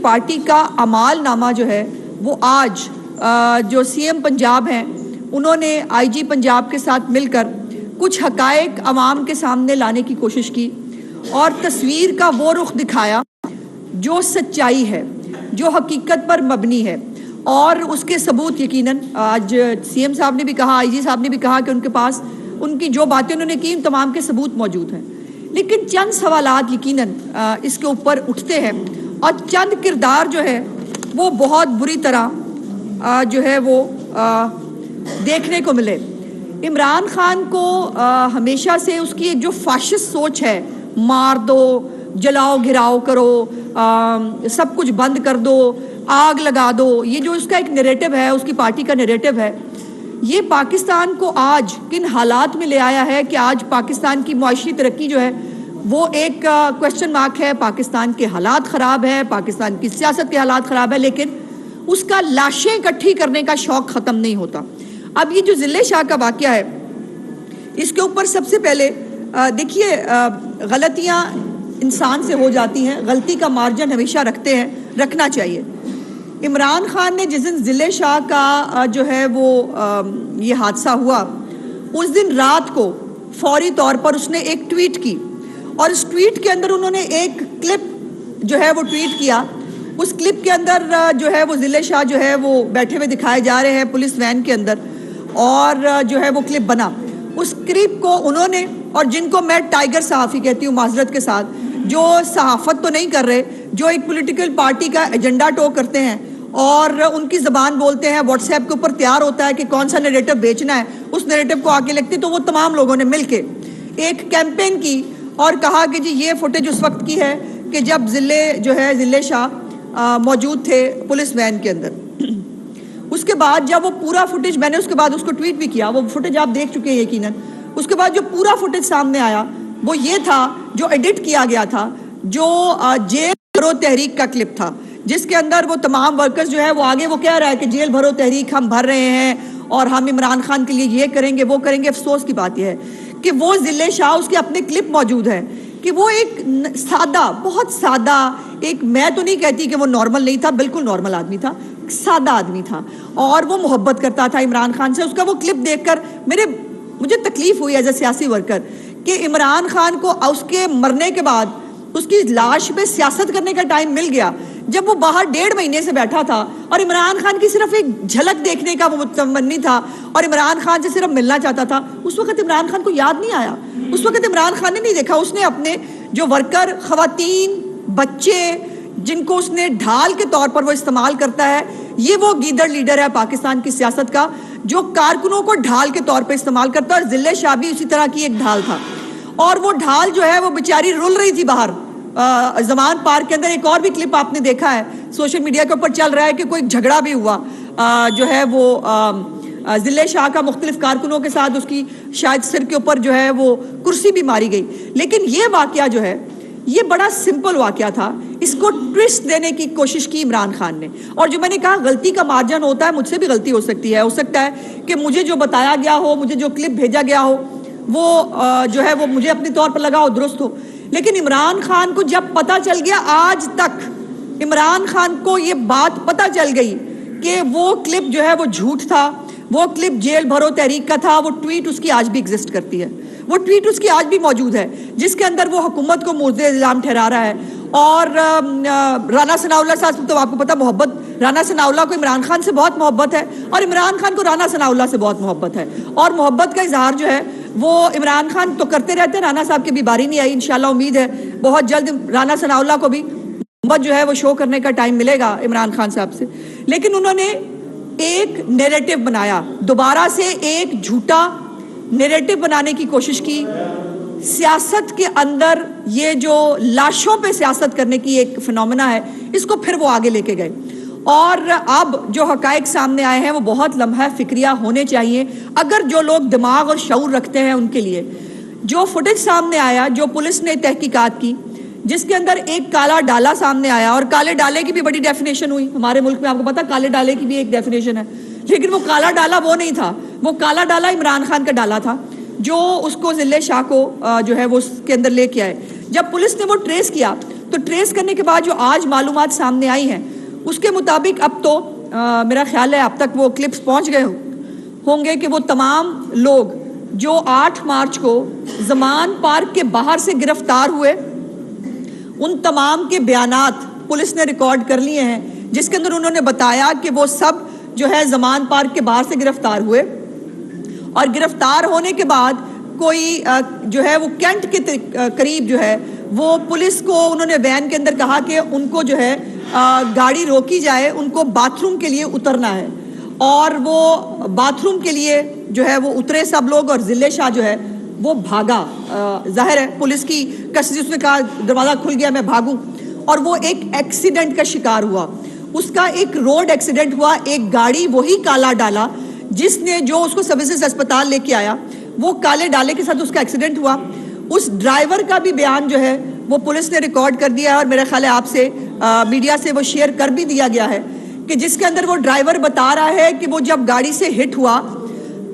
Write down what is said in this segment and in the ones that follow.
Party کا اعمال نامہ جو ہے وہ آج جو سی ایم پنجاب ہیں انہوں نے آئی جی پنجاب کے ساتھ مل کر کچھ حقائق عوام کے سامنے لانے کی کوشش کی اور تصویر کا وہ رخ دکھایا جو سچائی ہے، جو حقیقت پر مبنی ہے، اور اس کے ثبوت یقیناً آج سی ایم صاحب نے بھی کہا، آئی جی صاحب نے بھی کہا کہ ان کے پاس ان کی جو باتیں انہوں نے کی ان تمام کے ثبوت موجود ہیں، لیکن چند سوالات یقیناً اس کے اوپر اٹھتے ہیں اور چند کردار جو ہے وہ بہت بری طرح جو ہے وہ دیکھنے کو ملے۔ عمران خان کو ہمیشہ سے اس کی ایک جو فاشسٹ سوچ ہے، مار دو، جلاؤ گھراؤ کرو، سب کچھ بند کر دو، آگ لگا دو، یہ جو اس کا ایک نیریٹو ہے، اس کی پارٹی کا نیریٹو ہے، یہ پاکستان کو آج کن حالات میں لے آیا ہے کہ آج پاکستان کی معاشی ترقی جو ہے وہ ایک کوشچن مارک ہے، پاکستان کے حالات خراب ہے، پاکستان کی سیاست کے حالات خراب ہے، لیکن اس کا لاشیں اکٹھی کرنے کا شوق ختم نہیں ہوتا۔ اب یہ جو ضلع شاہ کا واقعہ ہے اس کے اوپر سب سے پہلے دیکھیے، غلطیاں انسان سے ہو جاتی ہیں، غلطی کا مارجن ہمیشہ رکھنا چاہیے۔ عمران خان نے جس دن ضلع شاہ کا جو ہے وہ یہ حادثہ ہوا، اس دن رات کو فوری طور پر اس نے ایک ٹویٹ کی، اور اس ٹویٹ کے اندر انہوں نے ایک کلپ جو ہے وہ ٹویٹ کیا۔ اس کلپ کے اندر جو ہے وہ ضلع شاہ جو ہے وہ بیٹھے ہوئے دکھائے جا رہے ہیں پولیس وین کے اندر، اور جو ہے وہ کلپ بنا اس کلپ کو انہوں نے، اور جن کو میں ٹائیگر صحافی کہتی ہوں معذرت کے ساتھ، جو صحافت تو نہیں کر رہے، جو ایک پولیٹیکل پارٹی کا ایجنڈا ٹو کرتے ہیں اور ان کی زبان بولتے ہیں، واٹس ایپ کے اوپر تیار ہوتا ہے کہ کون سا نیریٹو بیچنا ہے، اس نیریٹو کو آگے لگتے، تو وہ تمام لوگوں نے مل کے ایک کیمپین کی اور کہا کہ جی یہ فوٹیج اس وقت کی ہے کہ جب ضلع شاہ موجود تھے پولیس وین کے اندر۔ اس کے بعد جب وہ پورا فوٹیج، میں نے اس کے بعد اس کو ٹویٹ بھی کیا، وہ فوٹیج آپ دیکھ چکے ہیں یقیناً، اس کے بعد جو پورا فوٹیج سامنے آیا وہ یہ تھا جو ایڈٹ کیا گیا تھا، جو جیل بھرو تحریک کا کلپ تھا، جس کے اندر وہ تمام ورکرز جو ہے وہ آگے وہ کہہ رہا ہے کہ جیل بھرو تحریک ہم بھر رہے ہیں اور ہم عمران خان کے لیے یہ کریں گے وہ کریں گے۔ افسوس کی بات یہ ہے کہ وہ ضلع شاہ، اس کے اپنے کلپ موجود ہے کہ وہ ایک سادہ، بہت سادہ، ایک، میں تو نہیں کہتی کہ وہ نارمل نہیں تھا، بالکل نارمل آدمی تھا، سادہ آدمی تھا، اور وہ محبت کرتا تھا عمران خان سے۔ اس کا وہ کلپ دیکھ کر مجھے تکلیف ہوئی ایز اے سیاسی ورکر کہ عمران خان کو اس کے مرنے کے بعد اس کی لاش پہ سیاست کرنے کا ٹائم مل گیا، جب وہ باہر 1.5 مہینے سے بیٹھا تھا اور عمران خان کی صرف ایک جھلک دیکھنے کا وہ متمنی تھا اور عمران خان سے صرف ملنا چاہتا تھا۔ اس وقت عمران خان کو یاد نہیں آیا، اس وقت عمران خان نے نہیں دیکھا، اس نے اپنے جو ورکر، خواتین، بچے، جن کو اس نے ڈھال کے طور پر وہ استعمال کرتا ہے، یہ وہ گیدڑ لیڈر ہے پاکستان کی سیاست کا جو کارکنوں کو ڈھال کے طور پہ استعمال کرتا ہے، اور ضلع شاہ بھی اسی طرح کی ایک ڈھال تھا، اور وہ ڈھال جو ہے وہ بیچاری رول رہی تھی باہر زمان پارک کے اندر۔ ایک اور بھی کلپ آپ نے دیکھا ہے سوشل میڈیا کے اوپر چل رہا ہے کہ کوئی جھگڑا بھی ہوا جو ہے وہ ضلع شاہ کا مختلف کارکنوں کے ساتھ، اس کی شاید سر کے اوپر جو ہے وہ کرسی بھی ماری گئی۔ لیکن یہ واقعہ جو ہے یہ بڑا سمپل واقعہ تھا، اس کو ٹوسٹ دینے کی کوشش کی عمران خان نے، اور جو میں نے کہا غلطی کا مارجن ہوتا ہے، مجھ سے بھی غلطی ہو سکتی ہے، ہو سکتا ہے کہ مجھے جو بتایا گیا ہو، مجھے جو کلپ بھیجا گیا ہو وہ جو ہے وہ مجھے اپنے طور پر لگا ہو درست ہو، لیکن عمران خان کو جب پتہ چل گیا، آج تک عمران خان کو یہ بات پتہ چل گئی کہ وہ کلپ جو ہے وہ جھوٹ تھا، وہ کلپ جیل بھرو تحریک کا تھا، وہ ٹویٹ اس کی آج بھی ایگزسٹ کرتی ہے، وہ ٹویٹ اس کی آج بھی موجود ہے جس کے اندر وہ حکومت کو مورد الزام ٹھہرا رہا ہے۔ اور رانا ثناءاللہ صاحب تو آپ کو پتہ، محبت رانا ثناءاللہ کو عمران خان سے بہت محبت ہے، اور عمران خان کو رانا ثناءاللہ سے بہت محبت ہے، اور محبت کا اظہار جو ہے وہ عمران خان تو کرتے رہتے ہیں۔ رانا صاحب کی بھی باری نہیں آئی، انشاءاللہ امید ہے بہت جلد رانا ثناءاللہ کو بھی محبت جو ہے وہ شو کرنے کا ٹائم ملے گا عمران خان صاحب سے۔ لیکن انہوں نے ایک نیریٹو بنایا، دوبارہ سے ایک جھوٹا نیریٹو بنانے کی کوشش کی، سیاست کے اندر یہ جو لاشوں پہ سیاست کرنے کی ایک فنومنا ہے، اس کو پھر وہ آگے لے کے گئے، اور اب جو حقائق سامنے آئے ہیں وہ بہت لمحہ فکریہ ہونے چاہیے اگر جو لوگ دماغ اور شعور رکھتے ہیں ان کے لیے۔ جو فوٹیج سامنے آیا، جو پولیس نے تحقیقات کی، جس کے اندر ایک کالا ڈالا سامنے آیا، اور کالے ڈالے کی بھی بڑی ڈیفینیشن ہوئی ہمارے ملک میں، آپ کو پتا کالے ڈالے کی بھی ایک ڈیفینیشن ہے، لیکن وہ کالا ڈالا وہ نہیں تھا، وہ کالا ڈالا عمران خان کا ڈالا تھا جو اس کو ضلع شاہ کو جو ہے وہ اس کے اندر لے کے آئے۔ جب پولیس نے وہ ٹریس کیا تو ٹریس کرنے کے بعد جو آج معلومات سامنے آئی ہیں اس کے مطابق اب تو میرا خیال ہے اب تک وہ کلپس پہنچ گئے ہوں گے کہ وہ تمام لوگ جو 8 مارچ کو زمان پارک کے باہر سے گرفتار ہوئے ان تمام کے بیانات پولیس نے ریکارڈ کر لیے ہیں، جس کے اندر انہوں نے بتایا کہ وہ سب جو ہے زمان پارک کے باہر سے گرفتار ہوئے اور گرفتار ہونے کے بعد کوئی جو ہے وہ کینٹ کے قریب جو ہے وہ پولیس کو انہوں نے وین کے اندر کہا کہ ان کو جو ہے گاڑی روکی جائے، ان کو باتھ روم کے لیے اترنا ہے، اور وہ باتھ روم کے لیے جو ہے وہ اترے سب لوگ، اور ضلع شاہ جو ہے وہ بھاگا، ظاہر ہے پولیس کی کسٹڈی، اس نے کہا دروازہ کھل گیا میں بھاگوں، اور وہ ایک ایکسیڈنٹ کا شکار ہوا، اس کا ایک روڈ ایکسیڈنٹ ہوا، ایک گاڑی وہی کالا ڈالا جس نے جو اس کو سروسز اسپتال لے کے آیا، وہ کالے ڈالے کے ساتھ اس کا ایکسیڈنٹ ہوا، اس ڈرائیور کا بھی بیان جو ہے وہ پولیس نے ریکارڈ کر دیا ہے، اور میرا خیال ہے آپ سے میڈیا سے وہ شیئر کر بھی دیا گیا ہے کہ جس کے اندر وہ ڈرائیور بتا رہا ہے کہ وہ جب گاڑی سے ہٹ ہوا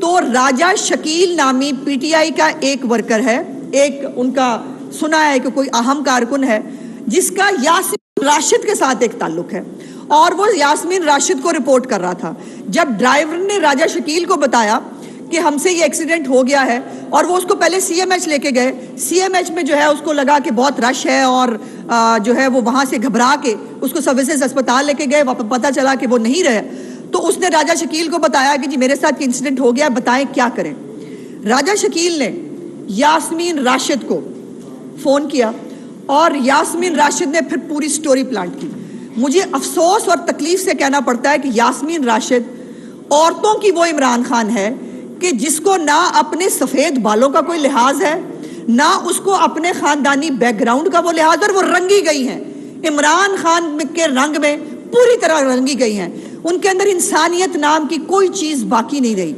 تو راجہ شکیل نامی پی ٹی آئی کا ایک ورکر ہے، ایک ان کا سنا ہے کہ کوئی اہم کارکن ہے جس کا یاسمین راشد کے ساتھ ایک تعلق ہے، اور وہ یاسمین راشد کو رپورٹ کر رہا تھا۔ جب ڈرائیور نے راجہ شکیل کو بتایا کہ ہم سے یہ ایکسیڈنٹ ہو گیا ہے، اور وہ اس کو پہلے سی ایم ایچ لے کے گئے، سی ایم ایچ میں جو ہے اس کو لگا کہ بہت رش ہے، اور جو ہے وہ وہاں سے گھبرا کے اس کو سروسز اسپتال لے کے گئے، پتہ چلا کہ وہ نہیں رہے، تو اس نے راجہ شکیل کو بتایا کہ جی میرے ساتھ انسیڈنٹ ہو گیا، بتائیں کیا کریں۔ راجہ شکیل نے یاسمین راشد کو فون کیا اور یاسمین راشد نے پھر پوری سٹوری پلانٹ کی۔ مجھے افسوس اور تکلیف سے کہنا پڑتا ہے کہ یاسمین راشد عورتوں کی وہ عمران خان ہے کہ جس کو نہ اپنے سفید بالوں کا کوئی لحاظ ہے، نہ اس کو اپنے خاندانی بیک گراؤنڈ کا وہ لحاظ، اور وہ رنگی گئی ہیں، عمران خان کے رنگ میں پوری طرح رنگی گئی ہیں، ان کے اندر انسانیت نام کی کوئی چیز باقی نہیں رہی۔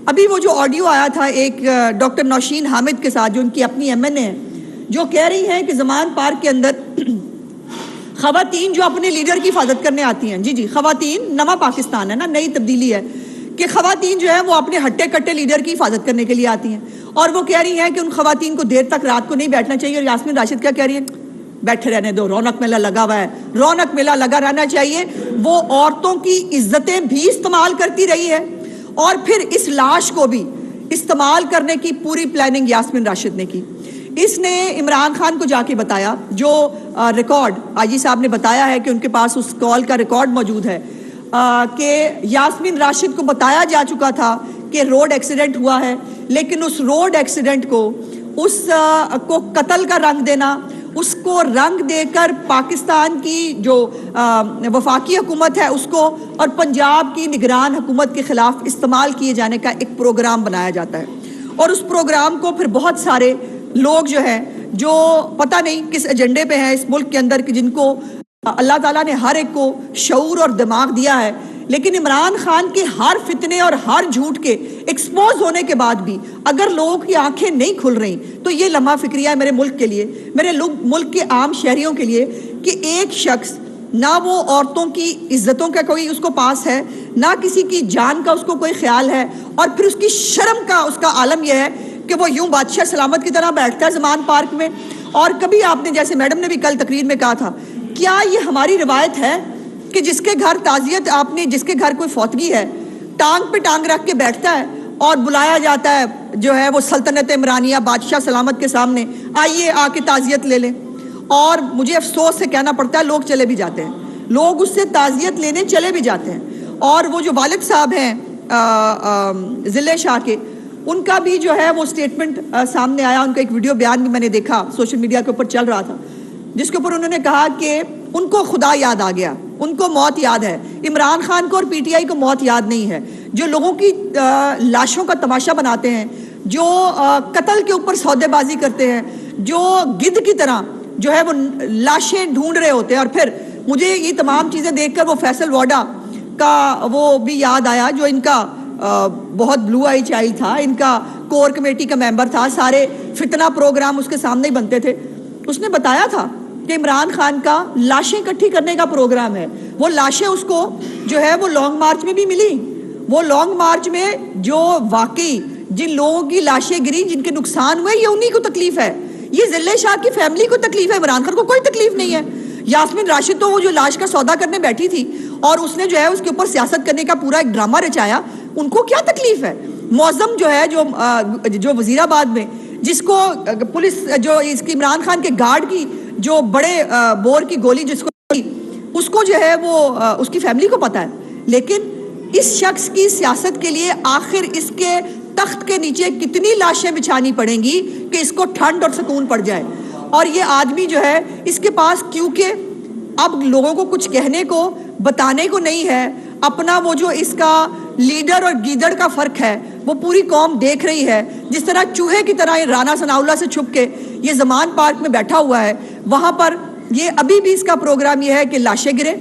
ابھی وہ جو آڈیو آیا تھا ایک ڈاکٹر نوشین حامد کے ساتھ جو ان کی اپنی ایم این اے ہے، جو کہہ رہی ہیں کہ زمان پارک کے اندر خواتین جو اپنے لیڈر کی حفاظت کرنے آتی ہیں، جی خواتین، نواں پاکستان ہے نا، نئی تبدیلی ہے کہ خواتین جو ہے وہ اپنے ہٹے کٹے لیڈر کی حفاظت کرنے کے لیے آتی ہیں، اور وہ کہہ رہی ہیں کہ ان خواتین کو دیر تک رات کو نہیں بیٹھنا چاہیے، اور یاسمین راشد کیا کہہ رہی ہیں؟ بیٹھے رہنے دو، رونق میلہ لگا ہوا ہے، رونق میلہ لگا رہنا چاہیے۔ وہ عورتوں کی عزتیں بھی استعمال کرتی رہی ہے، اور پھر اس لاش کو بھی استعمال کرنے کی پوری پلاننگ یاسمین راشد نے کی۔ اس نے عمران خان کو جا کے بتایا، جو ریکارڈ آئی جی صاحب نے بتایا ہے کہ ان کے پاس اس کال کا ریکارڈ موجود ہے، کہ یاسمین راشد کو بتایا جا چکا تھا کہ روڈ ایکسیڈنٹ ہوا ہے، لیکن اس روڈ ایکسیڈنٹ کو اس کو قتل کا رنگ دینا، اس کو رنگ دے کر پاکستان کی جو وفاقی حکومت ہے اس کو اور پنجاب کی نگران حکومت کے خلاف استعمال کیے جانے کا ایک پروگرام بنایا جاتا ہے، اور اس پروگرام کو پھر بہت سارے لوگ جو ہیں جو پتہ نہیں کس ایجنڈے پہ ہیں اس ملک کے اندر، کہ جن کو اللہ تعالیٰ نے ہر ایک کو شعور اور دماغ دیا ہے، لیکن عمران خان کے ہر فتنے اور ہر جھوٹ کے ایکسپوز ہونے کے بعد بھی اگر لوگوں کی آنکھیں نہیں کھل رہی تو یہ لمحہ فکریہ ہے میرے ملک کے لیے، میرے ملک کے عام شہریوں کے لیے، کہ ایک شخص نہ وہ عورتوں کی عزتوں کا کوئی اس کو پاس ہے، نہ کسی کی جان کا اس کو کوئی خیال ہے، اور پھر اس کی شرم کا اس کا عالم یہ ہے کہ وہ یوں بادشاہ سلامت کی طرح بیٹھتا ہے زمان پارک میں۔ اور کبھی آپ نے، جیسے میڈم نے بھی کل تقریر میں کہا تھا، کیا یہ ہماری روایت ہے کہ جس کے گھر تعزیت، آپ نے جس کے گھر کوئی فوتگی ہے ٹانگ پہ ٹانگ رکھ کے بیٹھتا ہے اور بلایا جاتا ہے جو ہے وہ سلطنت عمرانیہ بادشاہ سلامت کے سامنے، آئیے آ کے تعزیت لے لیں، اور مجھے افسوس سے کہنا پڑتا ہے لوگ چلے بھی جاتے ہیں، لوگ اس سے تعزیت لینے چلے بھی جاتے ہیں۔ اور وہ جو والد صاحب ہیں ضلع شاہ کے، ان کا بھی جو ہے وہ سٹیٹمنٹ سامنے آیا، ان کا ایک ویڈیو بیان بھی میں نے دیکھا سوشل میڈیا کے اوپر چل رہا تھا، جس کے اوپر انہوں نے کہا کہ ان کو خدا یاد آ گیا، ان کو موت یاد ہے، عمران خان کو اور پی ٹی آئی کو موت یاد نہیں ہے۔ جو لوگوں کی لاشوں کا تماشا بناتے ہیں، جو قتل کے اوپر سودے بازی کرتے ہیں، جو گدھ کی طرح جو ہے وہ لاشیں ڈھونڈ رہے ہوتے ہیں، اور پھر مجھے یہ تمام چیزیں دیکھ کر وہ فیصل واڈا کا وہ بھی یاد آیا، جو ان کا بہت بلو آئی چائلڈ تھا، ان کا کور کمیٹی کا ممبر تھا، سارے فتنہ پروگرام اس کے سامنے ہی بنتے تھے۔ اس نے بتایا تھا کہ عمران خان کا لاشیں اکٹھی کرنے کا پروگرام ہے، وہ لاشیں اس کو جو ہے وہ لانگ مارچ میں بھی ملی، وہ لانگ مارچ میں جو واقعی جن لوگوں کی لاشیں گری، جن کے نقصان ہوئے، یہ انہی کو تکلیف ہے، یہ ضلع شاہ کی فیملی کو تکلیف ہے, عمران خان کو کوئی تکلیف نہیں ہے. یاسمین راشد تو وہ جو لاش کا سودا کرنے بیٹھی تھی اور اس نے جو ہے اس کے اوپر سیاست کرنے کا پورا ایک ڈرامہ رچایا, ان کو کیا تکلیف ہے؟ معظم جو ہے جو وزیر آباد میں جس کو پولیس جو اس کی عمران خان کے گارڈ کی جو بڑے بور کی گولی جس کو اس کو جو ہے وہ اس کی فیملی کو پتا ہے, لیکن اس شخص کی سیاست کے لیے آخر اس کے تخت کے نیچے کتنی لاشیں بچھانی پڑیں گی کہ اس کو ٹھنڈ اور سکون پڑ جائے. اور یہ آدمی جو ہے اس کے پاس کیونکہ اب لوگوں کو کچھ کہنے کو بتانے کو نہیں ہے, اپنا وہ جو اس کا لیڈر اور گیدڑ کا فرق ہے وہ پوری قوم دیکھ رہی ہے. جس طرح چوہے کی طرح رانا ثناء اللہ سے چھپ کے یہ زمان پارک میں بیٹھا ہوا ہے, وہاں پر یہ ابھی بھی اس کا پروگرام یہ ہے کہ لاشیں گرے,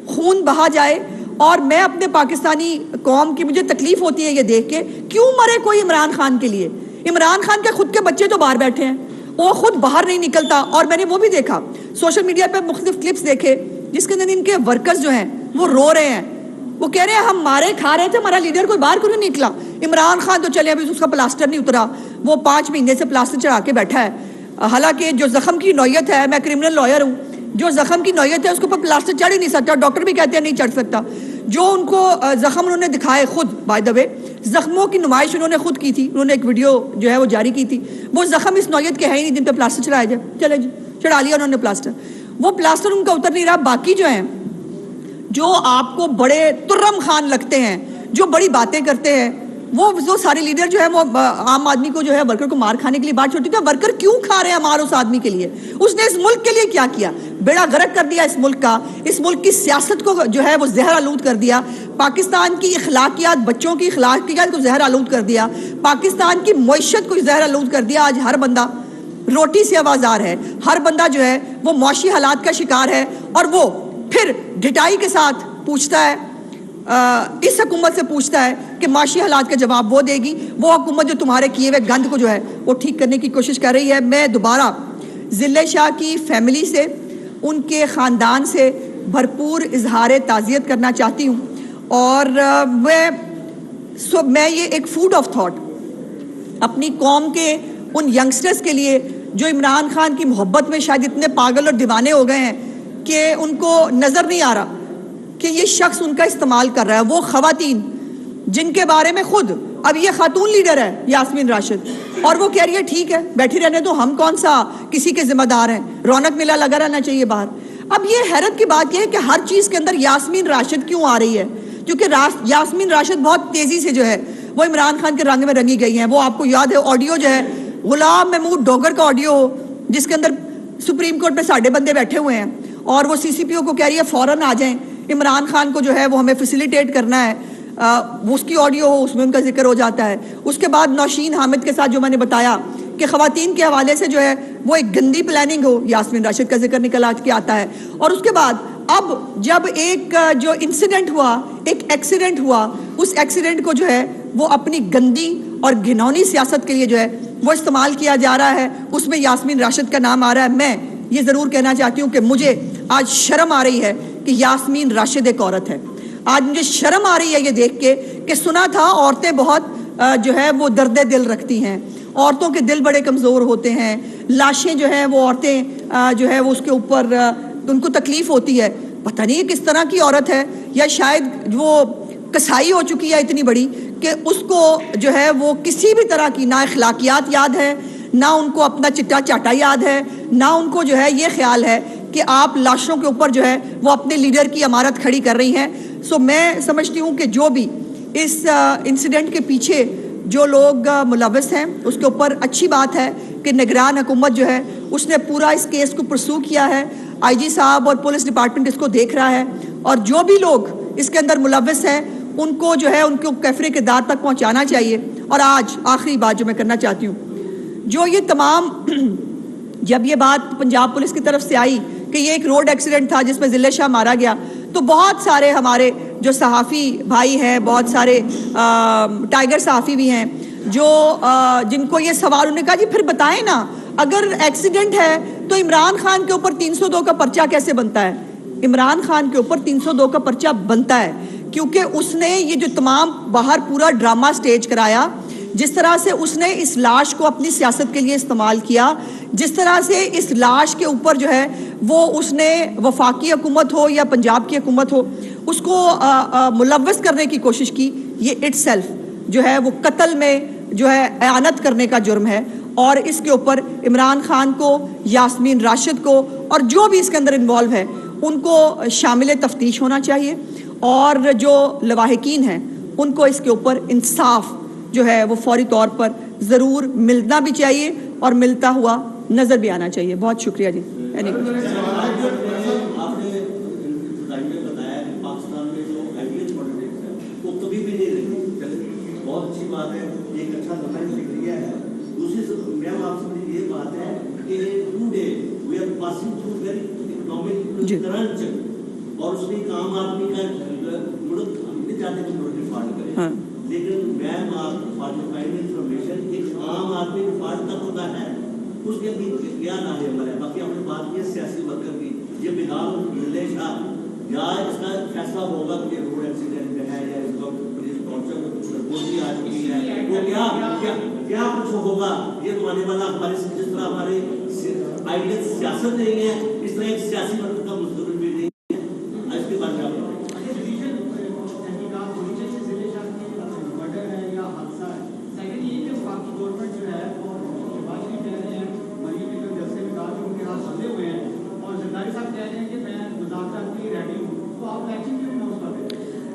خون بہا جائے. اور میں اپنے پاکستانی قوم کی مجھے تکلیف ہوتی ہے یہ دیکھ کے, کیوں مرے کوئی عمران خان کے لیے؟ عمران خان کے خود کے بچے تو باہر بیٹھے ہیں, وہ خود باہر نہیں نکلتا. اور میں نے وہ بھی دیکھا سوشل میڈیا پہ مختلف کلپس دیکھے جس کے اندر ان کے ورکرز جو ہیں وہ رو رہے ہیں, وہ کہہ رہے ہیں ہم مارے کھا رہے تھے, ہمارا لیڈر کوئی باہر کیوں نہیں نکلا. عمران خان تو چلے ابھی اس کا پلاسٹر نہیں اترا, وہ 5 مہینے سے پلاسٹر چڑھا کے بیٹھا ہے. حالانکہ جو زخم کی نوعیت ہے, میں کرمنل لائر ہوں, جو زخم کی نوعیت ہے اس کے اوپر پلاسٹر چڑھ ہی نہیں سکتا, ڈاکٹر بھی کہتے ہیں نہیں چڑھ سکتا. جو ان کو زخم انہوں نے دکھائے خود, بائی دا وے زخموں کی نمائش انہوں نے خود کی تھی, انہوں نے ایک ویڈیو جو ہے وہ جاری کی تھی, وہ زخم اس نوعیت کے ہے ہی نہیں جن پہ پلاسٹر چڑھایا جائے. چلے جی چڑھا لیا انہوں نے پلاسٹر, وہ پلاسٹر ان کا اتر نہیں رہا. باقی جو ہیں جو آپ کو بڑے ترم خان لگتے ہیں, جو بڑی باتیں کرتے ہیں, وہ سارے لیڈر جو ہے وہ عام آدمی کو جو ہے ورکر کو مار کھانے کے لیے بات چھوڑتی ہے. ورکر کیوں کھا رہے ہیں مار اس آدمی کے لیے؟ اس نے اس ملک کے لیے کیا کیا؟ بیڑا غرق کر دیا اس ملک کا, اس ملک کی سیاست کو جو ہے وہ زہر آلود کر دیا, پاکستان کی اخلاقیات, بچوں کی اخلاقیات کو زہر آلود کر دیا, پاکستان کی معیشت کو زہر آلود کر دیا. آج ہر بندہ روٹی سے آوازار ہے, ہر بندہ جو ہے وہ معاشی حالات کا شکار ہے, اور وہ پھر ڈٹائی کے ساتھ پوچھتا ہے, اس حکومت سے پوچھتا ہے کہ معاشی حالات کا جواب وہ دے گی, وہ حکومت جو تمہارے کیے ہوئے گند کو جو ہے وہ ٹھیک کرنے کی کوشش کر رہی ہے. میں دوبارہ ضلع شاہ کی فیملی سے, ان کے خاندان سے بھرپور اظہار تعزیت کرنا چاہتی ہوں. اور میں یہ ایک فوڈ آف تھاٹ اپنی قوم کے ان ینگسٹرز کے لیے جو عمران خان کی محبت میں شاید اتنے پاگل اور دیوانے ہو گئے ہیں کہ ان کو نظر نہیں آ رہا کہ یہ شخص ان کا استعمال کر رہا ہے. وہ خواتین جن کے بارے میں خود اب یہ خاتون لیڈر ہے یاسمین راشد, اور وہ کہہ رہی ہے ٹھیک ہے بیٹھی رہنے تو, ہم کون سا کسی کے ذمہ دار ہیں, رونق میلہ لگا رہنا چاہیے باہر. اب یہ حیرت کی بات یہ ہے کہ ہر چیز کے اندر یاسمین راشد کیوں آ رہی ہے؟ کیونکہ یاسمین راشد بہت تیزی سے جو ہے وہ عمران خان کے رنگ میں رنگی گئی ہیں. وہ آپ کو یاد ہے آڈیو جو ہے غلام محمود ڈوگر کا آڈیو, جس کے اندر سپریم کورٹ پہ 6 بندے بیٹھے ہوئے ہیں اور وہ سی سی پی او کو کہہ رہی ہے فوراً آ جائیں, عمران خان کو جو ہے وہ ہمیں فیسیلیٹیٹ کرنا ہے. اس کی آڈیو ہو, اس میں ان کا ذکر ہو جاتا ہے. اس کے بعد نوشین حامد کے ساتھ جو میں نے بتایا کہ خواتین کے حوالے سے جو ہے وہ ایک گندی پلاننگ ہو, یاسمین راشد کا ذکر نکل کے آتا ہے. اور اس کے بعد اب جب ایک جو انسیڈنٹ ہوا, ایک ایکسیڈنٹ ہوا, اس ایکسیڈنٹ کو جو ہے وہ اپنی گندی اور گھنونی سیاست کے لیے جو ہے وہ استعمال کیا جا رہا ہے, اس میں یاسمین راشد کا نام آ رہا ہے. میں یہ ضرور کہنا چاہتی ہوں کہ مجھے آج شرم آ رہی ہے کہ یاسمین راشد ایک عورت ہے. آج مجھے شرم آ رہی ہے یہ دیکھ کے کہ سنا تھا عورتیں بہت جو ہے وہ درد دل رکھتی ہیں, عورتوں کے دل بڑے کمزور ہوتے ہیں, لاشیں جو ہیں وہ عورتیں جو ہے وہ اس کے اوپر ان کو تکلیف ہوتی ہے. پتہ نہیں یہ کس طرح کی عورت ہے, یا شاید وہ کسائی ہو چکی ہے اتنی بڑی کہ اس کو جو ہے وہ کسی بھی طرح کی نہ اخلاقیات یاد ہے, نہ ان کو اپنا چٹا چاٹا یاد ہے, نہ ان کو جو ہے یہ خیال ہے کہ آپ لاشوں کے اوپر جو ہے وہ اپنے لیڈر کی عمارت کھڑی کر رہی ہیں. سو میں سمجھتی ہوں کہ جو بھی اس انسیڈنٹ کے پیچھے جو لوگ ملوث ہیں اس کے اوپر اچھی بات ہے کہ نگران حکومت جو ہے اس نے پورا اس کیس کو پرسو کیا ہے, آئی جی صاحب اور پولیس ڈپارٹمنٹ اس کو دیکھ رہا ہے, اور جو بھی لوگ اس کے اندر ملوث ہیں ان کو جو ہے ان کو کیفرے کے دار تک پہنچانا چاہیے. اور آج آخری بات جو میں کرنا چاہتی ہوں, جو یہ تمام جب یہ بات پنجاب پولیس کی طرف سے آئی کہ یہ ایک روڈ ایکسیڈنٹ تھا جس میں ضلع شاہ مارا گیا, تو بہت سارے ہمارے جو صحافی بھائی ہیں, بہت سارے ٹائیگر صحافی بھی ہیں جو جن کو یہ سوال, انہوں نے کہا جی پھر بتائیں نا اگر ایکسیڈنٹ ہے تو عمران خان کے اوپر 302 کا پرچہ کیسے بنتا ہے؟ عمران خان کے اوپر 302 کا پرچہ بنتا ہے کیونکہ اس نے یہ جو تمام باہر پورا ڈرامہ سٹیج کرایا جس طرح سے اس نے اس لاش کو اپنی سیاست کے لیے استعمال کیا، جس طرح سے اس لاش کے اوپر جو ہے وہ اس نے وفاقی حکومت ہو یا پنجاب کی حکومت ہو اس کو ملوث کرنے کی کوشش کی، یہ اٹ سیلف جو ہے وہ قتل میں جو ہے اعانت کرنے کا جرم ہے، اور اس کے اوپر عمران خان کو، یاسمین راشد کو اور جو بھی اس کے اندر انوالو ہے ان کو شامل تفتیش ہونا چاہیے، اور جو لواحقین ہیں ان کو اس کے اوپر انصاف جو ہے وہ فوری طور پر ضرور ملنا بھی چاہیے اور ملتا ہوا نظر بھی آنا چاہیے۔ بہت شکریہ جی۔ اور اس میں عام آدمی کا ملک نہیں چاہتے کہ ملک ڈیفالٹ کرے، لیکن میم آپ انفارمیشن ایک عام آدمی ڈیفالٹ تک ہوتا ہے، اس کے بھی کیا نام ہے ہمارے باقی ہم نے بات کی سیاسی ورکر کی، یہ بلال ملے شاہ یا اس کا فیصلہ ہوگا کہ یہ روڈ ایکسیڈنٹ میں ہے یا اس کو پولیس ٹارچر میں کچھ رپورٹ بھی آج کی ہے، وہ کیا کچھ ہوگا، یہ تو آنے والا ہمارے جس طرح ہمارے آئیڈیل سیاست نہیں ہے اس طرح ایک سیاسی ورکر کا مزدور بھی نہیں ہے۔ اس کے بعد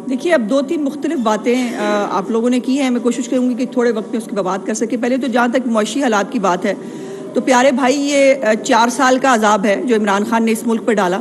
دیکھیے اب 2-3 مختلف باتیں آپ لوگوں نے کی ہیں، میں کوشش کروں گی کہ تھوڑے وقت میں اس کی بات کر سکے۔ پہلے تو جہاں تک معاشی حالات کی بات ہے تو پیارے بھائی یہ 4 سال کا عذاب ہے جو عمران خان نے اس ملک پہ ڈالا،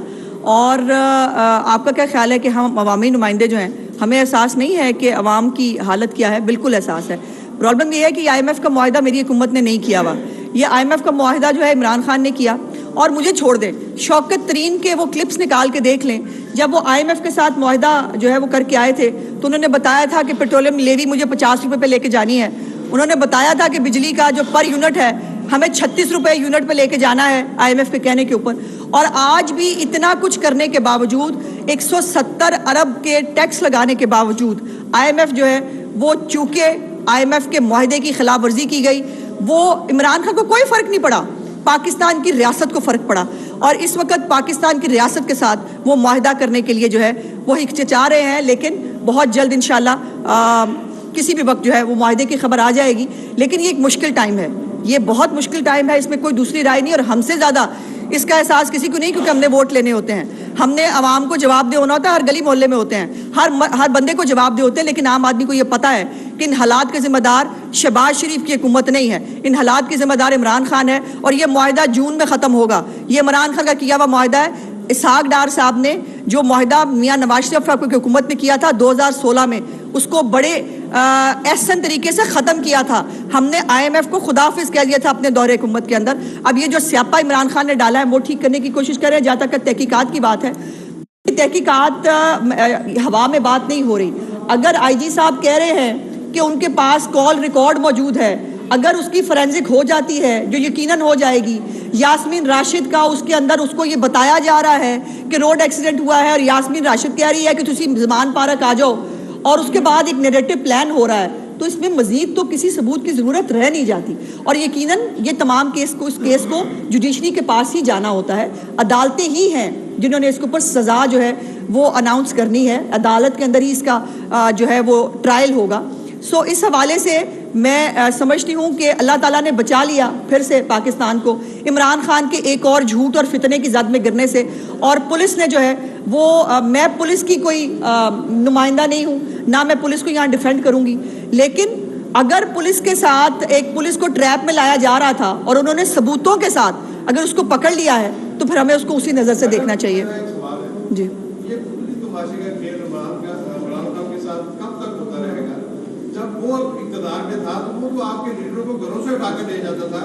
اور آپ کا کیا خیال ہے کہ ہم عوامی نمائندے جو ہیں ہمیں احساس نہیں ہے کہ عوام کی حالت کیا ہے؟ بالکل احساس ہے۔ پرابلم یہ ہے کہ IMF کا معاہدہ میری حکومت نے نہیں کیا ہوا، یہ IMF کا معاہدہ جو ہے عمران خان نے کیا، اور مجھے چھوڑ دیں شوکت ترین کے وہ کلپس نکال کے دیکھ لیں، جب وہ IMF کے ساتھ معاہدہ جو ہے وہ کر کے آئے تھے تو انہوں نے بتایا تھا کہ پیٹرولیم لیوی مجھے 50 روپے پہ لے کے جانی ہے، انہوں نے بتایا تھا کہ بجلی کا جو پر یونٹ ہے ہمیں 36 روپے یونٹ پہ لے کے جانا ہے IMF کے کہنے کے اوپر، اور آج بھی اتنا کچھ کرنے کے باوجود 170 ارب کے ٹیکس لگانے کے باوجود IMF جو ہے وہ چونکہ IMF کے معاہدے کی خلاف ورزی کی گئی، وہ عمران خان کو کوئی فرق نہیں پڑا، پاکستان کی ریاست کو فرق پڑا، اور اس وقت پاکستان کی ریاست کے ساتھ وہ معاہدہ کرنے کے لیے جو ہے وہ ہچکچا رہے ہیں، لیکن بہت جلد انشاءاللہ کسی بھی وقت جو ہے وہ معاہدے کی خبر آ جائے گی۔ لیکن یہ ایک مشکل ٹائم ہے، یہ بہت مشکل ٹائم ہے، اس میں کوئی دوسری رائے نہیں، اور ہم سے زیادہ اس کا احساس کسی کو نہیں، کیونکہ ہم نے ووٹ لینے ہوتے ہیں، ہم نے عوام کو جواب دہ ہونا ہوتا ہے، ہر گلی محلے میں ہوتے ہیں، ہر بندے کو جواب دہ ہوتے ہیں، لیکن عام آدمی کو یہ پتہ ہے کہ ان حالات کے ذمہ دار شہباز شریف کی حکومت نہیں ہے، ان حالات کی ذمہ دار عمران خان ہے، اور یہ معاہدہ جون میں ختم ہوگا۔ یہ عمران خان کا کیا ہوا معاہدہ ہے، اسحاق ڈار صاحب نے جو معاہدہ میاں نواز شریف کی حکومت نے کیا تھا 2016 میں، اس کو بڑے احسن طریقے سے ختم کیا تھا، ہم نے IMF کو خداحافظ کہہ دیا تھا اپنے دور حکومت کے اندر۔ اب یہ جو سیاپا عمران خان نے ڈالا ہے وہ ٹھیک کرنے کی کوشش کر رہے ہیں۔ جہاں تک تحقیقات کی بات ہے، تحقیقات ہوا میں بات نہیں ہو رہی، اگر IG صاحب کہہ رہے ہیں کہ ان کے پاس کال ریکارڈ موجود ہے، اگر اس کی فورینزک ہو جاتی ہے جو یقیناً ہو جائے گی، یاسمین راشد کا اس کے اندر اس کو یہ بتایا جا رہا ہے کہ روڈ ایکسیڈنٹ ہوا ہے، اور یاسمین راشد کہہ رہی ہے کہ تسی زمان پارک آ جاؤ، اور اس کے بعد ایک نیریٹو پلان ہو رہا ہے، تو اس میں مزید تو کسی ثبوت کی ضرورت رہ نہیں جاتی، اور یقیناً یہ تمام اس کیس کو جوڈیشری کے پاس ہی جانا ہوتا ہے، عدالتیں ہی ہیں جنہوں نے اس کے اوپر سزا جو ہے وہ اناؤنس کرنی ہے، عدالت کے اندر ہی اس کا جو ہے وہ ٹرائل ہوگا۔ سو اس حوالے سے میں سمجھتی ہوں کہ اللہ تعالیٰ نے بچا لیا پھر سے پاکستان کو عمران خان کے ایک اور جھوٹ اور فتنے کی زد میں گرنے سے، اور پولیس نے جو ہے وہ میں پولیس کی کوئی نمائندہ نہیں ہوں، نہ میں پولیس کو یہاں ڈیفینڈ کروں گی، لیکن اگر پولیس کے ساتھ ایک پولیس کو ٹریپ میں لایا جا رہا تھا اور انہوں نے ثبوتوں کے ساتھ اگر اس کو پکڑ لیا ہے تو پھر ہمیں اس کو اسی نظر سے دیکھنا چاہیے۔ جی وہ اقتدار میں تھا تو وہ تو آپ کے لیڈروں کو گھروں سے اٹھا کے لے جاتا تھا،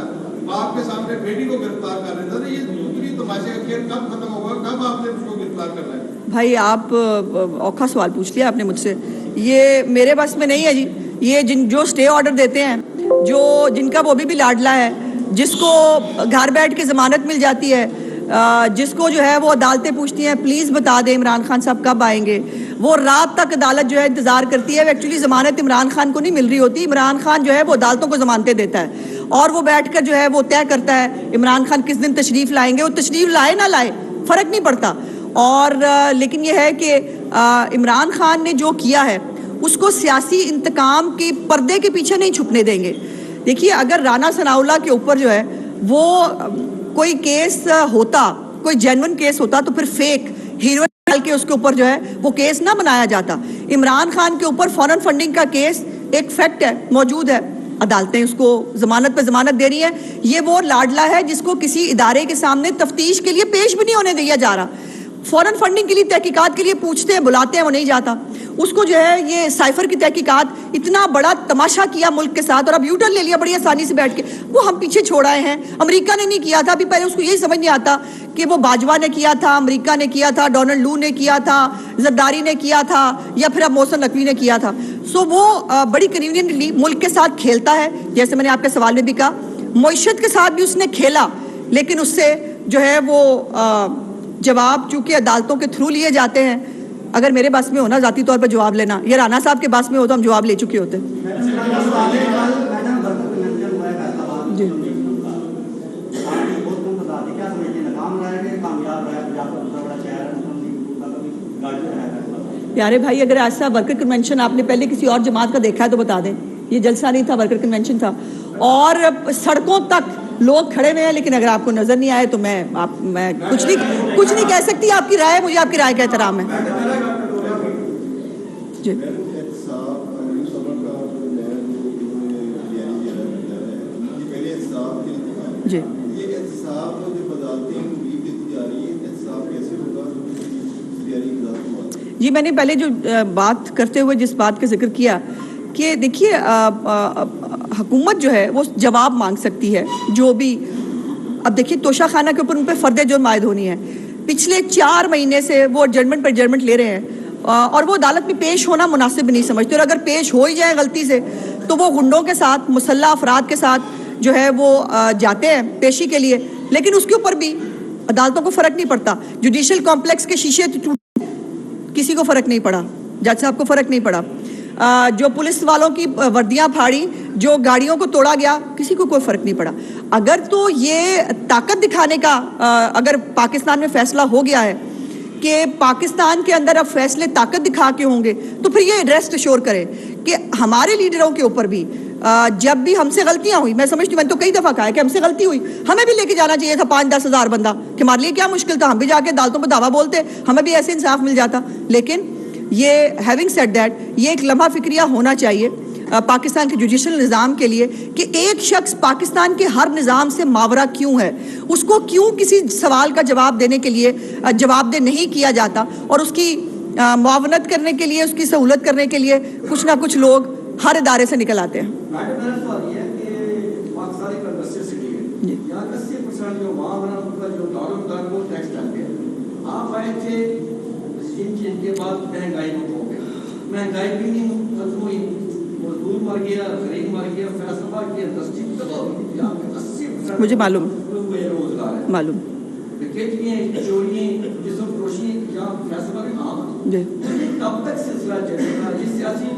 آپ کے سامنے بیٹی کو گرفتار کر لیتا تھا، یہ دوسری تماشے کا کھیل کب ختم ہوگا، کب آپ نے اس کو گرفتار کرنا ہے؟ بھائی آپ اوکھا سوال پوچھ لیا آپ نے مجھ سے، یہ میرے بس میں نہیں ہے جی، یہ جو سٹے آرڈر دیتے ہیں، جن کا وہ بھی لاڈلا ہے، جس کو گھر بیٹھ کے ضمانت مل جاتی ہے، جس کو جو ہے وہ عدالتیں پوچھتی ہیں پلیز بتا دیں عمران خان صاحب کب آئیں گے، وہ رات تک عدالت جو ہے انتظار کرتی ہے. ایکچولی ضمانت عمران خان کو نہیں مل رہی ہوتی، عمران خان جو ہے وہ عدالتوں کو ضمانتیں دیتا ہے اور وہ بیٹھ کر جو ہے وہ طے کرتا ہے عمران خان کس دن تشریف لائیں گے. وہ تشریف لائے نہ لائے فرق نہیں پڑتا. اور لیکن یہ ہے کہ عمران خان نے جو کیا ہے اس کو سیاسی انتقام کے پردے کے پیچھے نہیں چھپنے دیں گے. دیکھیے اگر رانا ثناء اللہ کے اوپر جو ہے وہ کوئی کیس ہوتا، کوئی جینون کیس ہوتا تو پھر فیک ہیرو ڈال کے اس کے اوپر جو ہے وہ کیس نہ بنایا جاتا. عمران خان کے اوپر فارن فنڈنگ کا کیس ایک فیکٹ ہے، موجود ہے، عدالتیں اس کو ضمانت پہ ضمانت دے رہی ہیں. یہ وہ لاڈلا ہے جس کو کسی ادارے کے سامنے تفتیش کے لیے پیش بھی نہیں ہونے دیا جا رہا. فارن فنڈنگ کے لیے تحقیقات کے لیے پوچھتے ہیں، بلاتے ہیں، وہ نہیں جاتا. اس کو جو ہے یہ سائفر کی تحقیقات اتنا بڑا تماشا کیا ملک کے ساتھ اور اب یوٹرن لے لیا بڑی آسانی سے بیٹھ کے، وہ ہم پیچھے چھوڑ آئے ہیں. امریکہ نے نہیں کیا تھا، ابھی پہلے اس کو یہی سمجھ نہیں آتا کہ وہ باجوہ نے کیا تھا، امریکہ نے کیا تھا، ڈونلڈ لو نے کیا تھا، زرداری نے کیا تھا یا پھر اب محسن نقوی نے کیا تھا. سو وہ بڑی کنوینینٹلی ملک کے ساتھ کھیلتا ہے. جیسے میں نے آپ کے سوال میں بھی کہا معیشت کے ساتھ بھی اس نے کھیلا، لیکن اس سے جو ہے وہ جواب چونکہ عدالتوں کے تھرو لیے جاتے ہیں. اگر میرے بس میں ہونا ذاتی طور پر جواب لینا، یا رانا صاحب کے بس میں ہو تو ہم جواب لے چکے ہوتے. جی پیارے بھائی، اگر ایسا ورکر کنونشن آپ نے پہلے کسی اور جماعت کا دیکھا ہے تو بتا دیں. یہ جلسہ نہیں تھا، ورکر کنونشن تھا اور سڑکوں تک لوگ کھڑے ہوئے ہیں. لیکن اگر آپ کو نظر نہیں آئے تو میں کچھ نہیں کہہ سکتی. آپ کی رائے، مجھے آپ کی رائے کا احترام ہے. جی جی جی میں نے پہلے جو بات کرتے ہوئے جس بات کا ذکر کیا کہ دیکھیے حکومت جو ہے وہ جواب مانگ سکتی ہے جو بھی. اب دیکھیے توشہ خانہ کے اوپر ان پہ فرد جرم عائد ہونی ہے. پچھلے 4 مہینے سے وہ ایڈجرمنٹ پر ایڈجرمنٹ لے رہے ہیں اور وہ عدالت میں پیش ہونا مناسب نہیں سمجھتے. اور اگر پیش ہو ہی جائے غلطی سے تو وہ گنڈوں کے ساتھ، مسلح افراد کے ساتھ جو ہے وہ جاتے ہیں پیشی کے لیے. لیکن اس کے اوپر بھی عدالتوں کو فرق نہیں پڑتا. جوڈیشل کمپلیکس کے شیشے کسی کو فرق نہیں پڑا، جج صاحب کو فرق نہیں پڑا. جو پولیس والوں کی وردیاں پھاڑی، جو گاڑیوں کو توڑا گیا، کسی کو کوئی فرق نہیں پڑا. اگر تو یہ طاقت دکھانے کا اگر پاکستان میں فیصلہ ہو گیا ہے کہ پاکستان کے اندر اب فیصلے طاقت دکھا کے ہوں گے تو پھر یہ ریسٹ ایشور کرے کہ ہمارے لیڈروں کے اوپر بھی جب بھی ہم سے غلطیاں ہوئی، میں سمجھتی ہوں، میں تو کئی دفعہ کہا ہے کہ ہم سے غلطی ہوئی، ہمیں بھی لے کے جانا چاہیے تھا 5-10 ہزار بندہ، کہ ہمارے لیے کیا مشکل تھا، ہم بھی جا کے عدالتوں پہ دعویٰ بولتے، ہمیں بھی ایسے انصاف مل جاتا. لیکن یہ ہیونگ سیڈ دیٹ، یہ ایک لمحہ فکریہ ہونا چاہیے پاکستان کے جوڈیشل نظام کے لیے کہ ایک شخص پاکستان کے ہر نظام سے ماورا کیوں ہے، اس کو کیوں کسی سوال کا جواب دینے کے لیے جواب دہ نہیں کیا جاتا، اور اس کی معاونت کرنے کے لیے، اس کی سہولت کرنے کے لیے کچھ نہ کچھ لوگ ہر ادارے سے نکل آتے ہیں. مہنگائی بھی نہیں ختم ہوئی، مزدور مر گیا، غریب مر گیا، فیصلہ باد کی انڈسٹری تباہ ہوئی. 80% مجھے معلوم بے روزگار ہے. معلوم ڈکیتیاں، چوریاں، جسم فروشی یا فیصلہ باد عام ہے. کب تک سلسلہ چلے گا؟ یہ سیاسی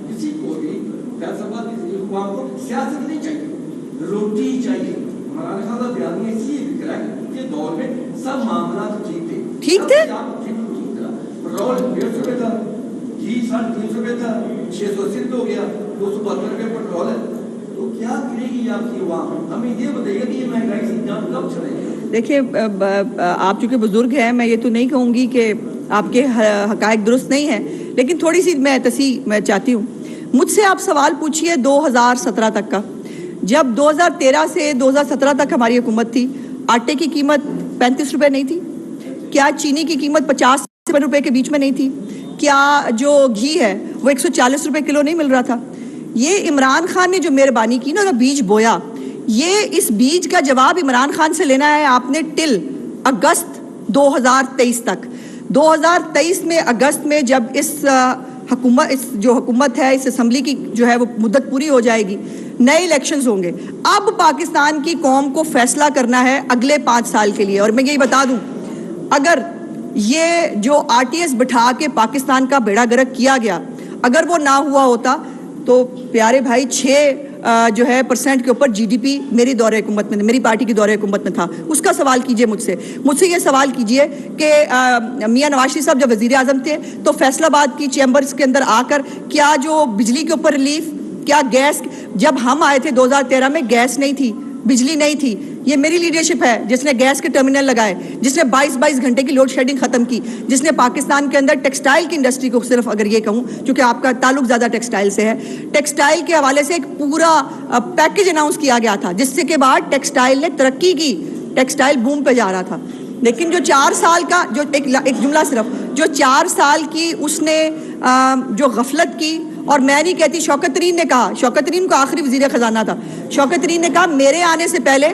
کسی کو بھی فیصلہ باد کی حکومت کو سیاست نہیں چاہیے، روٹی چاہیے. مولانا خان کا بیان میں اسی فکر ہے کہ دور میں سب معاملات ٹھیک تھے. پیٹرول 150 روپے تھا، گھی 350 روپے تھا، 680 روپے ہو گیا، 272 روپے پیٹرول ہے. تو کیا کرے گی آپ کی عوام؟ ہمیں یہ بتائیے کہ یہ مہنگائی سے جان کب چلے گی؟ دیکھیے آپ چونکہ بزرگ ہیں، میں یہ تو نہیں کہوں گی کہ آپ کے حقائق درست نہیں ہیں، لیکن تھوڑی سی میں تصحیح میں چاہتی ہوں. مجھ سے آپ سوال پوچھیے 2017 تک کا، جب 2013 سے 2017 تک ہماری حکومت تھی، آٹے کی قیمت 35 روپے نہیں تھی کیا؟ چینی کی قیمت 50 روپے کے بیچ میں نہیں تھی کیا؟ جو گھی ہے وہ 140 روپے کلو نہیں مل رہا تھا؟ یہ عمران خان نے جو مہربانی کی نا، بیج بویا، یہ اس بیج کا جواب عمران خان سے لینا ہے آپ نے ٹل اگست 2023 تک. 2023 میں اگست میں جب اس جو حکومت ہے، اس اسمبلی کی جو ہے وہ مدت پوری ہو جائے گی، نئے الیکشنز ہوں گے. اب پاکستان کی قوم کو فیصلہ کرنا ہے اگلے 5 سال کے لیے. اور میں یہی بتا دوں, اگر یہ جو RTS بٹھا کے پاکستان کا بیڑا گرک کیا گیا, اگر وہ نہ ہوا ہوتا تو پیارے بھائی 6% کے اوپر GDP میری دور حکومت میں, میری پارٹی کی دور حکومت میں تھا. اس کا سوال کیجئے مجھ سے یہ سوال کیجئے کہ میاں نواز شریف صاحب جب وزیر اعظم تھے تو فیصل آباد کی چیمبرز کے اندر آ کر کیا جو بجلی کے اوپر ریلیف, کیا گیس, جب ہم آئے تھے 2013 میں گیس نہیں تھی, بجلی نہیں تھی. یہ میری لیڈرشپ ہے جس نے گیس کے ٹرمینل لگائے, جس نے 22 گھنٹے کی لوڈ شیڈنگ ختم کی, جس نے پاکستان کے اندر ٹیکسٹائل کی انڈسٹری کو, صرف اگر یہ کہوں کیونکہ آپ کا تعلق زیادہ ٹیکسٹائل سے ہے, ٹیکسٹائل کے حوالے سے ایک پورا پیکیج اناؤنس کیا گیا تھا جس سے کے بعد ٹیکسٹائل نے ترقی کی, ٹیکسٹائل بوم پہ جا رہا تھا. لیکن جو 4 سال کا جو ایک جملہ صرف جو 4 سال کی اس نے جو غفلت کی, اور میں نہیں کہتی, شوکت ترین نے کہا, شوکت ترین کو آخری وزیر خزانہ تھا, شوکت ترین نے کہا میرے آنے سے پہلے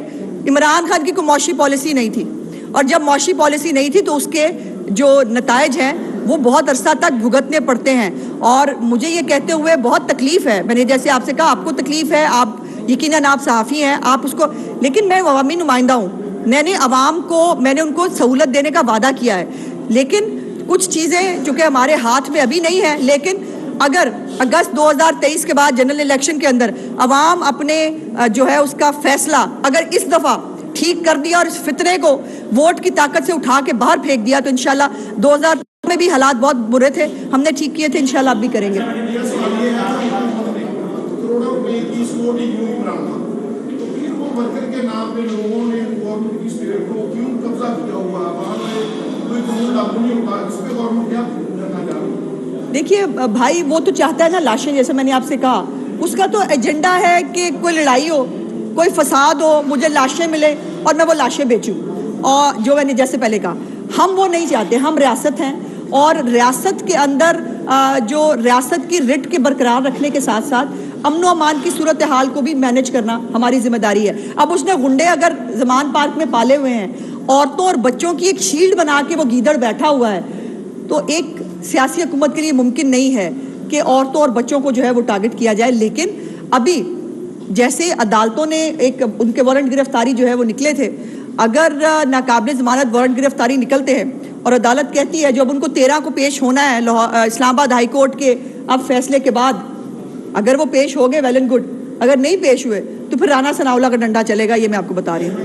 عمران خان کی کوئی معاشی پالیسی نہیں تھی, اور جب معاشی پالیسی نہیں تھی تو اس کے جو نتائج ہیں وہ بہت عرصہ تک بھگتنے پڑتے ہیں. اور مجھے یہ کہتے ہوئے بہت تکلیف ہے, میں نے جیسے آپ سے کہا آپ کو تکلیف ہے, آپ یقیناً آپ صحافی ہیں, آپ اس کو, لیکن میں عوامی نمائندہ ہوں, میں نے عوام کو, میں نے ان کو سہولت دینے کا وعدہ کیا ہے. لیکن کچھ چیزیں جو کہ ہمارے ہاتھ میں ابھی نہیں ہیں, لیکن اگر اگست 2023 کے بعد جنرل الیکشن کے اندر عوام اپنے جو ہے اس کا فیصلہ اگر اس دفعہ ٹھیک کر دیا اور اس فتنے کو ووٹ کی طاقت سے اٹھا کے باہر پھینک دیا تو انشاءاللہ 2000 میں بھی حالات بہت برے تھے, ہم نے ٹھیک کیے تھے, انشاءاللہ اب بھی کریں گے. دیکھیے بھائی, وہ تو چاہتا ہے نا لاشیں, جیسے میں نے آپ سے کہا, اس کا تو ایجنڈا ہے کہ کوئی لڑائی ہو, کوئی فساد ہو, مجھے لاشیں ملے اور میں وہ لاشیں بیچوں. اور جو میں نے جیسے پہلے کہا, ہم وہ نہیں چاہتے. ہم ریاست ہیں, اور ریاست کے اندر جو ریاست کی رٹ کے برقرار رکھنے کے ساتھ ساتھ امن و امان کی صورتحال کو بھی مینج کرنا ہماری ذمہ داری ہے. اب اس نے غنڈے اگر زمان پارک میں پالے ہوئے ہیں, عورتوں اور بچوں کی ایک شیلڈ بنا کے وہ گیدڑ بیٹھا ہوا ہے, تو ایک سیاسی حکومت کے لیے ممکن نہیں ہے کہ عورتوں اور بچوں کو جو ہے وہ ٹارگٹ کیا جائے. لیکن ابھی جیسے عدالتوں نے ایک ان کے وارنٹ گرفتاری جو ہے وہ نکلے تھے, اگر ناقابل ضمانت وارنٹ گرفتاری نکلتے ہیں اور عدالت کہتی ہے جب ان کو 13 کو پیش ہونا ہے اسلام آباد ہائی کورٹ کے اب فیصلے کے بعد, اگر وہ پیش ہو گئے ویل اینڈ گڈ, اگر نہیں پیش ہوئے تو پھر رانا ثناءاللہ کا ڈنڈا چلے گا. یہ میں آپ کو بتا رہی ہوں.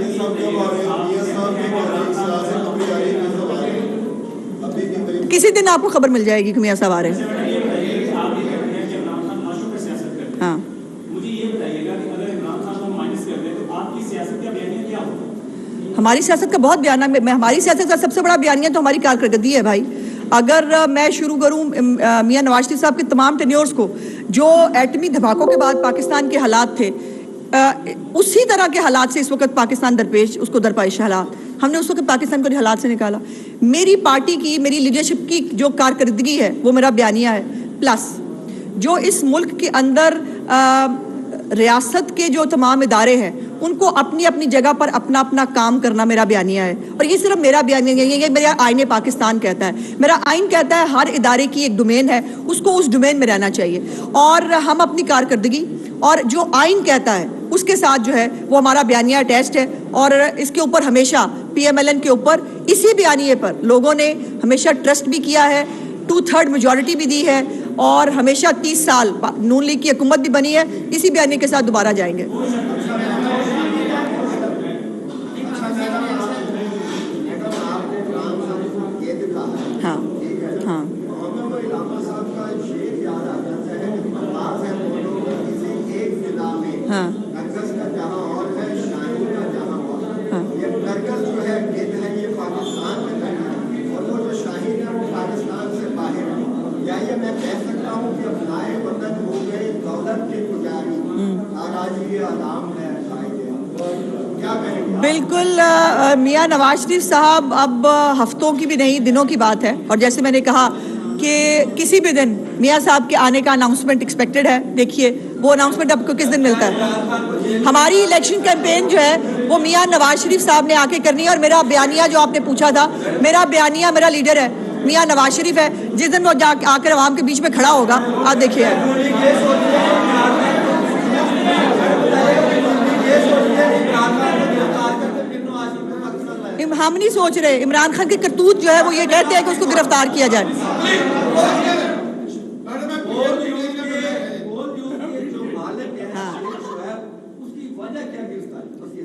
کسی دن آپ کو خبر مل جائے گی کہ میاں صاحب آ رہے ہیں. ہاں, ہماری سیاست کا بہت بیانہ, ہماری سیاست کا سب سے بڑا بیانیہ تو ہماری کارکردگی ہے بھائی. اگر میں شروع کروں میاں نواز شریف صاحب کے تمام ٹینیورز کو, جو ایٹمی دھماکوں کے بعد پاکستان کے حالات تھے, اسی طرح کے حالات سے اس وقت پاکستان درپیش حالات, ہم نے اس وقت پاکستان کو حالات سے نکالا. میری پارٹی کی, میری لیڈرشپ کی جو کارکردگی ہے وہ میرا بیانیہ ہے, پلس جو اس ملک کے اندر ریاست کے جو تمام ادارے ہیں ان کو اپنی اپنی جگہ پر اپنا اپنا کام کرنا میرا بیانیہ ہے. اور یہ صرف میرا بیانیہ نہیں ہے, یہ میرا آئین پاکستان کہتا ہے. میرا آئین کہتا ہے ہر ادارے کی ایک ڈومین ہے, اس کو اس ڈومین میں رہنا چاہیے, اور ہم اپنی کارکردگی اور جو آئین کہتا ہے اس کے ساتھ جو ہے وہ ہمارا بیانیہ اٹیچڈ ہے. اور اس کے اوپر ہمیشہ PMLN کے اوپر اسی بیانیے پر لوگوں نے ہمیشہ ٹرسٹ بھی کیا ہے, 2/3 میجورٹی بھی دی ہے, اور ہمیشہ 30 سال نون لیگ کی حکومت بھی بنی ہے. اسی بیانیے کے ساتھ دوبارہ جائیں گے. ہاں ہاں ہاں بالکل. میاں نواز شریف صاحب اب ہفتوں کی بھی نہیں, دنوں کی بات ہے. اور جیسے میں نے کہا کہ کسی بھی دن میاں صاحب کے آنے کا اناؤنسمنٹ ایکسپیکٹڈ ہے. دیکھیے وہ اناؤنسمنٹ آپ کو کس دن ملتا ہے. ہماری الیکشن کیمپین جو ہے وہ میاں نواز شریف صاحب نے آ کے کرنی ہے. اور میرا بیانیہ جو آپ نے پوچھا تھا, میرا بیانیہ, میرا لیڈر ہے میاں نواز شریف ہے. جس دن وہ آ کر عوام کے بیچ میں کھڑا ہوگا, آپ دیکھیے. ہم نہیں سوچ رہے. عمران خان کی کرتوت جو ہے وہ یہ کہتے ہیں کہ اس کو گرفتار کیا جائے.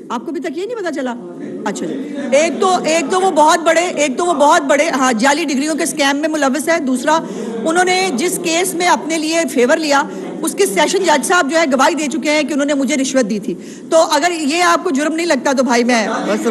آپ کو ابھی تک یہ نہیں پتا چلا؟ اچھا جی. ایک تو وہ بہت بڑے ہاں جعلی ڈگریوں کے اسکیم میں ملوث ہے. دوسرا انہوں نے جس کیس میں اپنے لیے فیور لیا اس کے سیشن جج صاحب جو ہے گواہی دے چکے ہیں کہ انہوں نے مجھے رشوت دی تھی. تو اگر یہ آپ کو جرم نہیں لگتا تو بھائی میں بس